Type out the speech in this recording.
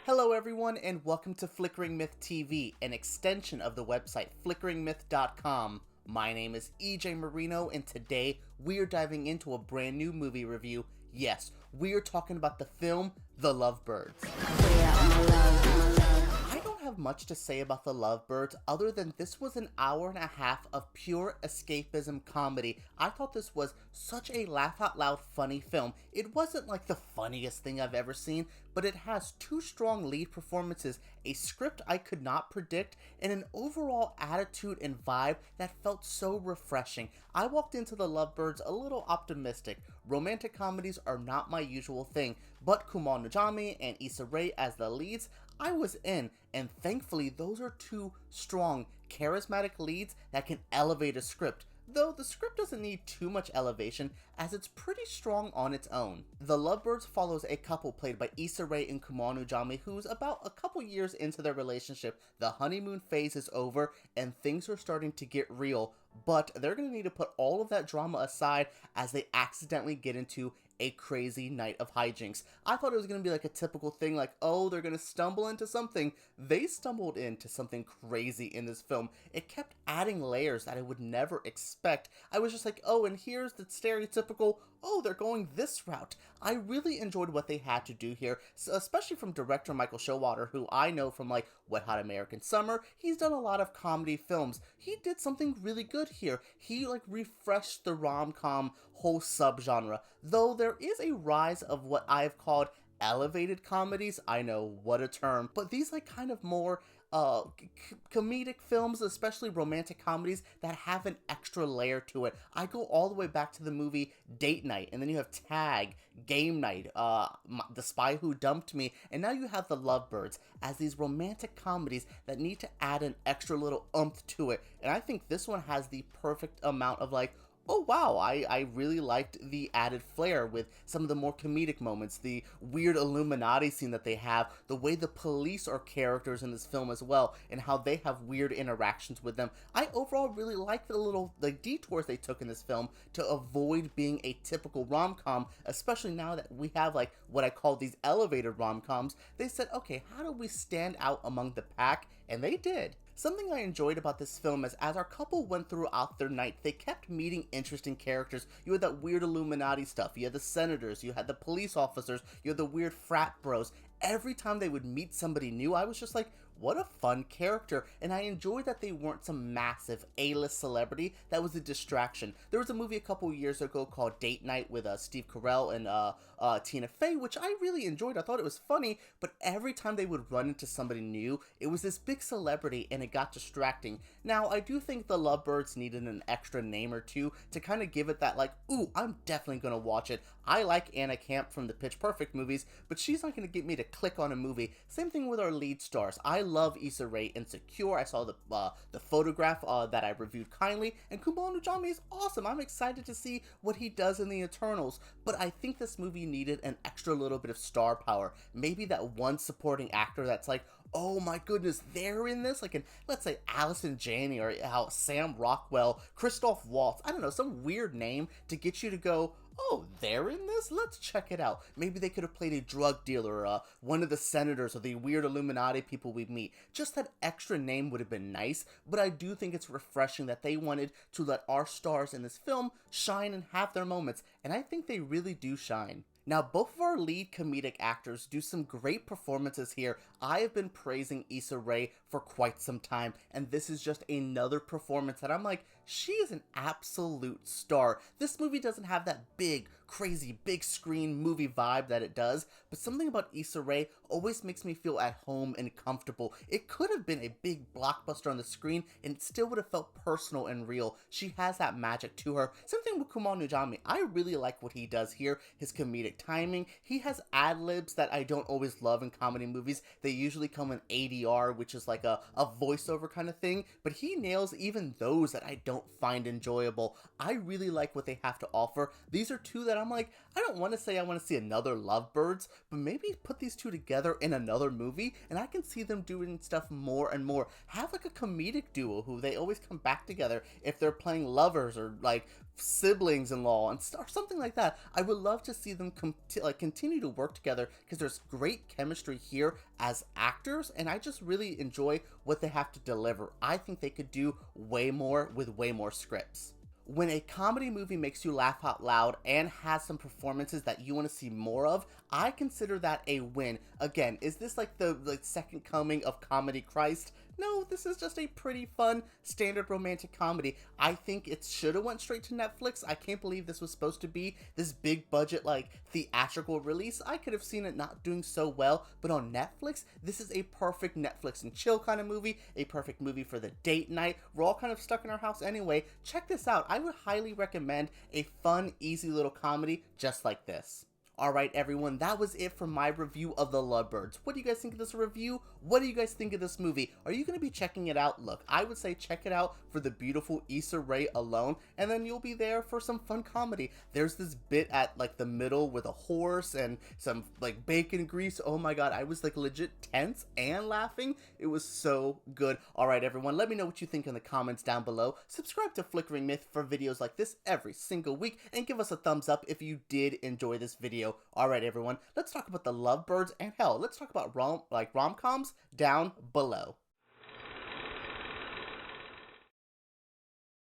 Hello everyone and welcome to Flickering Myth TV, an extension of the website flickeringmyth.com. My name is EJ Marino and today we are diving into a brand new movie review. Yes, we are talking about the film The Lovebirds. I don't have much to say about The Lovebirds other than this was an hour and a half of pure escapism comedy. I thought this was such a laugh out loud funny film. It wasn't like the funniest thing I've ever seen, but it has two strong lead performances, a script I could not predict, and an overall attitude and vibe that felt so refreshing. I walked into The Lovebirds a little optimistic. Romantic comedies are not my usual thing, but Kumail Nanjiani and Issa Rae as the leads, I was in, and thankfully those are two strong, charismatic leads that can elevate a script. Though the script doesn't need too much elevation, as it's pretty strong on its own. The Lovebirds follows a couple played by Issa Rae and Kumail Nanjiani who's about a couple years into their relationship. The honeymoon phase is over and things are starting to get real, but they're going to need to put all of that drama aside as they accidentally get into a crazy night of hijinks. I thought it was going to be like a typical thing like, oh, they're going to stumble into something. They stumbled into something crazy in this film. It kept adding layers that I would never expect. I was just like, oh, and here's the stereotypical, oh, they're going this route. I really enjoyed what they had to do here, so especially from director Michael Showalter, who I know from like Wet Hot American Summer. He's done a lot of comedy films. He did something really good here. He like refreshed the rom-com whole subgenre, though there is a rise of what I've called elevated comedies. I know, what a term, but these like kind of more comedic films, especially romantic comedies that have an extra layer to it. I go all the way back to the movie Date Night, and then you have Tag, Game Night, The Spy Who Dumped Me, and now you have The Lovebirds as these romantic comedies that need to add an extra little oomph to it. And I think this one has the perfect amount of like, oh wow, I really liked the added flair with some of the more comedic moments, the weird Illuminati scene that they have, the way the police are characters in this film as well, and how they have weird interactions with them. I overall really like the detours they took in this film to avoid being a typical rom-com, especially now that we have like what I call these elevated rom-coms. They said, okay, how do we stand out among the pack? And they did. Something I enjoyed about this film is as our couple went throughout their night, they kept meeting interesting characters. You had that weird Illuminati stuff, you had the senators, you had the police officers, you had the weird frat bros. Every time they would meet somebody new, I was just like, what a fun character, and I enjoyed that they weren't some massive A-list celebrity that was a distraction. There was a movie a couple years ago called Date Night with Steve Carell and Tina Fey, which I really enjoyed. I thought it was funny, but every time they would run into somebody new, it was this big celebrity and it got distracting. Now, I do think The Lovebirds needed an extra name or two to kind of give it that like, ooh, I'm definitely gonna watch it. I like Anna Camp from the Pitch Perfect movies, but she's not gonna get me to click on a movie. Same thing with our lead stars. I love Issa Rae in Secure. I saw the photograph that I reviewed kindly, and Kumail Nanjiani is awesome. I'm excited to see what he does in the Eternals, but I think this movie needed an extra little bit of star power. Maybe that one supporting actor that's like, oh my goodness, they're in this? Like in, let's say, Allison Janney or Sam Rockwell, Christoph Waltz, I don't know, some weird name to get you to go, oh, they're in this? Let's check it out. Maybe they could have played a drug dealer, one of the senators, or the weird Illuminati people we meet. Just that extra name would have been nice, but I do think it's refreshing that they wanted to let our stars in this film shine and have their moments, and I think they really do shine. Now, both of our lead comedic actors do some great performances here. I have been praising Issa Rae for quite some time, and this is just another performance that I'm like, she is an absolute star. This movie doesn't have that big, crazy, big screen movie vibe that it does, but something about Issa Rae always makes me feel at home and comfortable. It could have been a big blockbuster on the screen, and it still would have felt personal and real. She has that magic to her. Same thing with Kumail Nanjiani. I really like what he does here, his comedic timing. He has ad-libs that I don't always love in comedy movies. They usually come in ADR, which is like a voiceover kind of thing, but he nails even those that I don't find enjoyable. I really like what they have to offer. These are two that I'm like, I don't want to say I want to see another Lovebirds, but maybe put these two together in another movie, and I can see them doing stuff more and more. Have like a comedic duo who they always come back together if they're playing lovers or like siblings-in-law or something like that. I would love to see them continue to work together because there's great chemistry here as actors, and I just really enjoy what they have to deliver. I think they could do way more with way more scripts. When a comedy movie makes you laugh out loud and has some performances that you want to see more of, I consider that a win. Again, is this like the second coming of comedy Christ? No, this is just a pretty fun standard romantic comedy. I think it should have went straight to Netflix. I can't believe this was supposed to be this big budget like theatrical release. I could have seen it not doing so well, but on Netflix, this is a perfect Netflix and chill kind of movie, a perfect movie for the date night. We're all kind of stuck in our house anyway. Check this out. I would highly recommend a fun, easy little comedy just like this. Alright everyone, that was it for my review of The Lovebirds. What do you guys think of this review? What do you guys think of this movie? Are you going to be checking it out? Look, I would say check it out for the beautiful Issa Rae alone, and then you'll be there for some fun comedy. There's this bit at like the middle with a horse and some like bacon grease. Oh my god, I was like legit tense and laughing. It was so good. Alright everyone, let me know what you think in the comments down below. Subscribe to Flickering Myth for videos like this every single week, and give us a thumbs up if you did enjoy this video. Alright everyone, let's talk about The Lovebirds, and hell, let's talk about rom-coms down below.